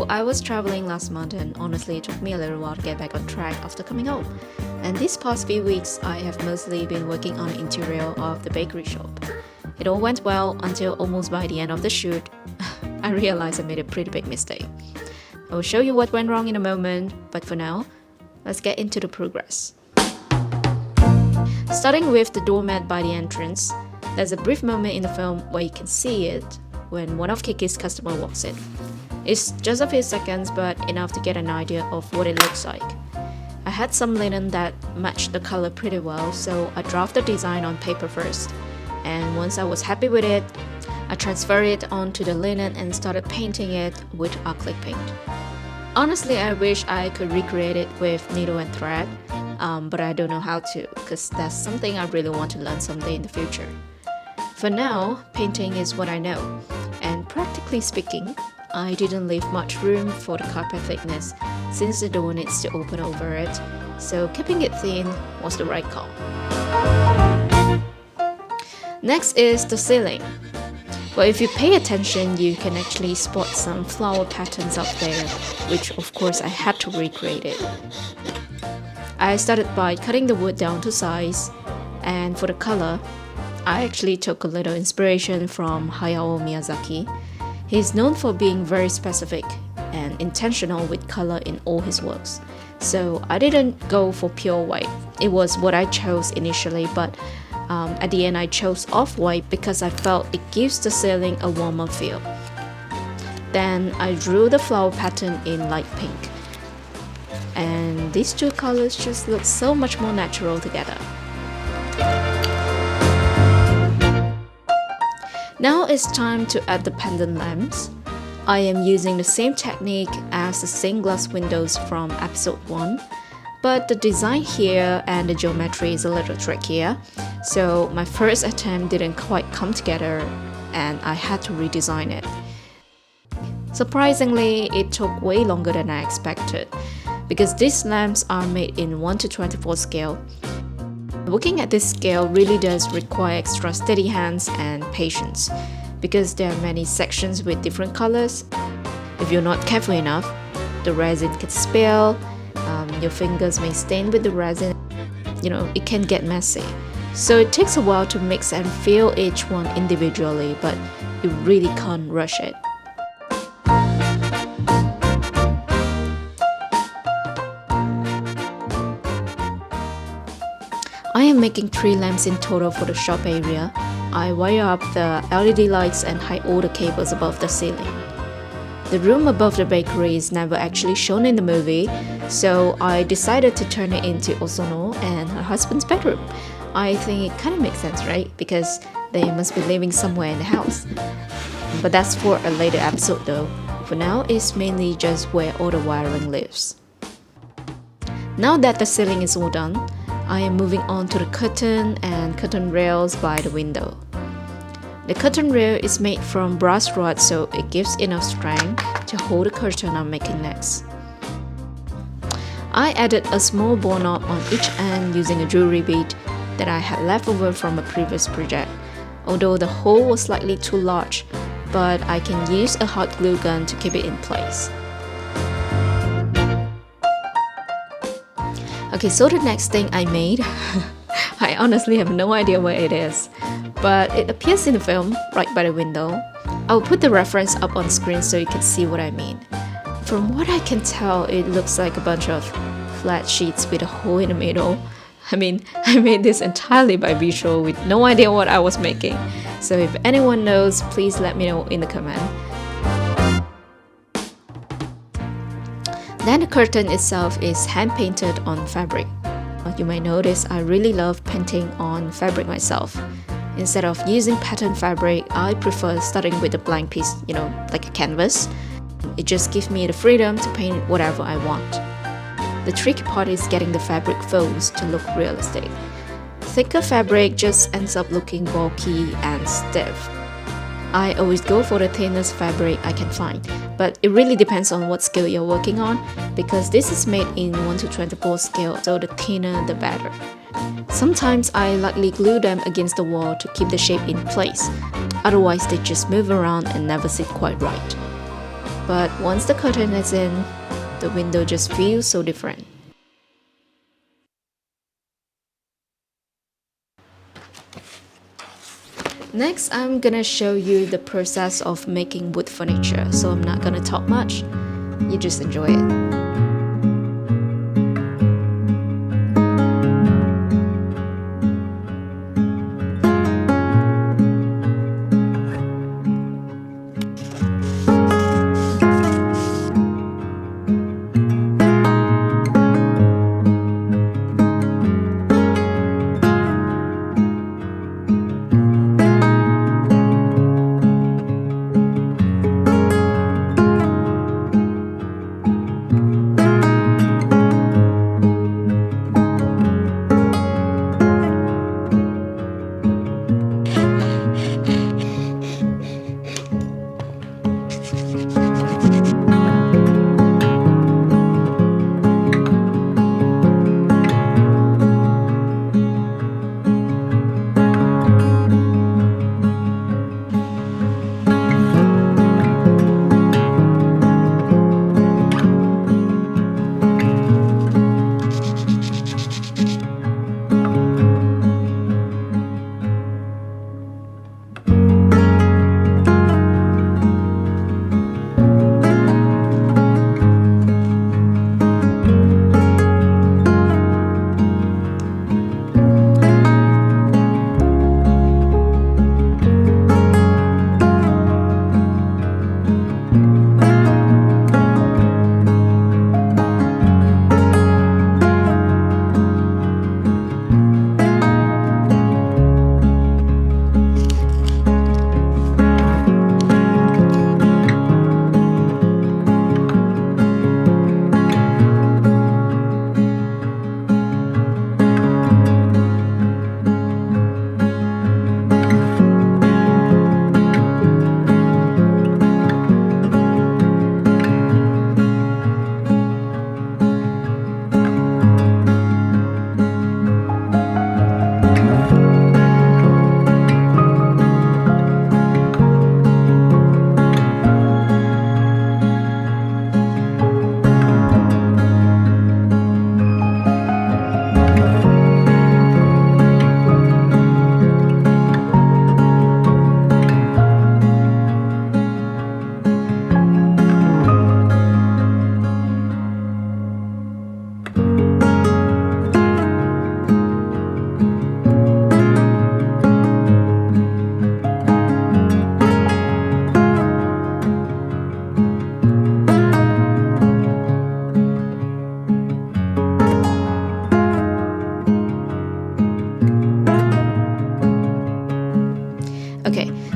So I was traveling last month and honestly it took me a little while to get back on track after coming home. And these past few weeks I have mostly been working on the interior of the bakery shop. It all went well until almost by the end of the shoot, I realized I made a pretty big mistake. I will show you what went wrong in a moment, but for now, let's get into the progress. Starting with the doormat by the entrance, there's a brief moment in the film where you can see it when one of Kiki's customers walks in. It's just a few seconds, but enough to get an idea of what it looks like. I had some linen that matched the color pretty well, so I drafted the design on paper first. And once I was happy with it, I transferred it onto the linen and started painting it with acrylic paint. Honestly, I wish I could recreate it with needle and thread, but I don't know how to, because that's something I really want to learn someday in the future. For now, painting is what I know, and practically speaking, I didn't leave much room for the carpet thickness since the door needs to open over it, so keeping it thin was the right call. Next is the ceiling. Well, if you pay attention, you can actually spot some flower patterns up there, which of course I had to recreate it. I started by cutting the wood down to size, and for the color, I actually took a little inspiration from Hayao Miyazaki. He's known for being very specific and intentional with color in all his works. So I didn't go for pure white. It was what I chose initially, but at the end I chose off-white because I felt it gives the ceiling a warmer feel. Then I drew the flower pattern in light pink. And these two colors just look so much more natural together. Now it's time to add the pendant lamps. I am using the same technique as the stained glass windows from episode 1, but the design here and the geometry is a little trickier, so my first attempt didn't quite come together and I had to redesign it. Surprisingly, it took way longer than I expected, because these lamps are made in 1:24 scale. Working at this scale really does require extra steady hands and patience, because there are many sections with different colors. If you're not careful enough, the resin can spill, your fingers may stain with the resin, it can get messy. So it takes a while to mix and fill each one individually, but you really can't rush it. I am making 3 lamps in total for the shop area. I wire up the LED lights and hide all the cables above the ceiling. The room above the bakery is never actually shown in the movie, so I decided to turn it into Osono and her husband's bedroom. I think it kind of makes sense, right? Because they must be living somewhere in the house. But that's for a later episode though. For now, it's mainly just where all the wiring lives. Now that the ceiling is all done, I am moving on to the curtain and curtain rails by the window. The curtain rail is made from brass rod, so it gives enough strength to hold the curtain I'm making next. I added a small ball knob on each end using a jewelry bead that I had left over from a previous project, although the hole was slightly too large, but I can use a hot glue gun to keep it in place. Okay, so the next thing I made, I honestly have no idea where it is, but it appears in the film right by the window. I'll put the reference up on screen so you can see what I mean. From what I can tell, it looks like a bunch of flat sheets with a hole in the middle. I made this entirely by visual with no idea what I was making. So if anyone knows, please let me know in the comment. Then the curtain itself is hand painted on fabric. You might notice I really love painting on fabric myself. Instead of using pattern fabric, I prefer starting with a blank piece, like a canvas. It just gives me the freedom to paint whatever I want. The tricky part is getting the fabric folds to look realistic. Thicker fabric just ends up looking bulky and stiff. I always go for the thinnest fabric I can find, but it really depends on what scale you're working on, because this is made in 1:24 scale, so the thinner the better. Sometimes I lightly glue them against the wall to keep the shape in place, otherwise they just move around and never sit quite right. But once the curtain is in, the window just feels so different. Next, I'm gonna show you the process of making wood furniture, so I'm not gonna talk much, you just enjoy it.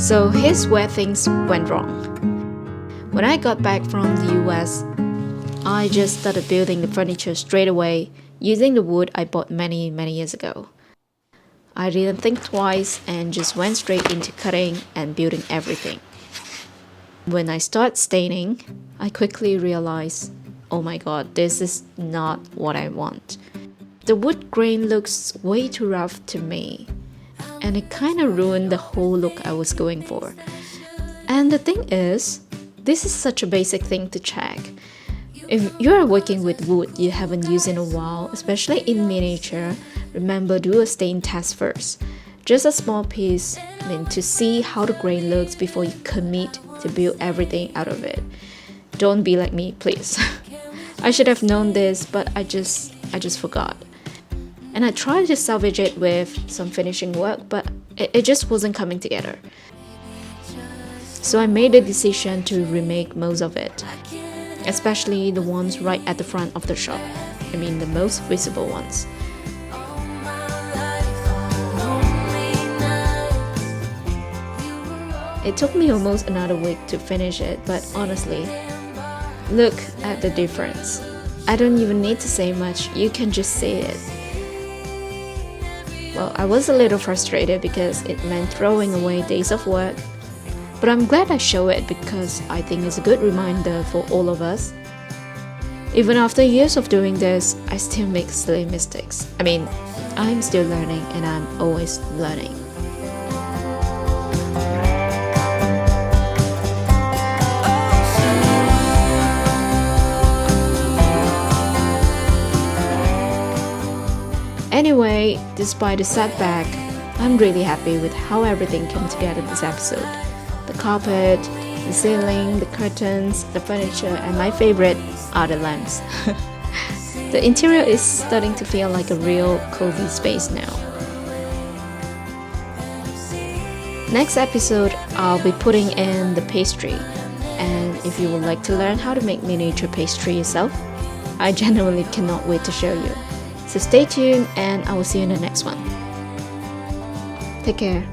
So here's where things went wrong. When I got back from the US, I just started building the furniture straight away using the wood I bought many years ago. I didn't think twice and just went straight into cutting and building everything. When I started staining, I quickly realized, oh my god, this is not what I want. The wood grain looks way too rough to me, and it kind of ruined the whole look I was going for. And the thing is, this is such a basic thing to check. If you are working with wood you haven't used in a while, especially in miniature, remember, do a stain test first. Just a small piece, to see how the grain looks before you commit to build everything out of it. Don't be like me, please. I should have known this, but I just forgot. And I tried to salvage it with some finishing work, but it just wasn't coming together. So I made the decision to remake most of it, especially the ones right at the front of the shop. The most visible ones. It took me almost another week to finish it, but honestly, look at the difference. I don't even need to say much, you can just see it. Well, I was a little frustrated because it meant throwing away days of work, but I'm glad I show it because I think it's a good reminder for all of us. Even after years of doing this, I still make silly mistakes. I'm still learning and I'm always learning. Anyway, despite the setback, I'm really happy with how everything came together this episode. The carpet, the ceiling, the curtains, the furniture, and my favorite are the lamps. The interior is starting to feel like a real cozy space now. Next episode, I'll be putting in the pastry. And if you would like to learn how to make miniature pastry yourself, I genuinely cannot wait to show you. So stay tuned and I will see you in the next one. Take care.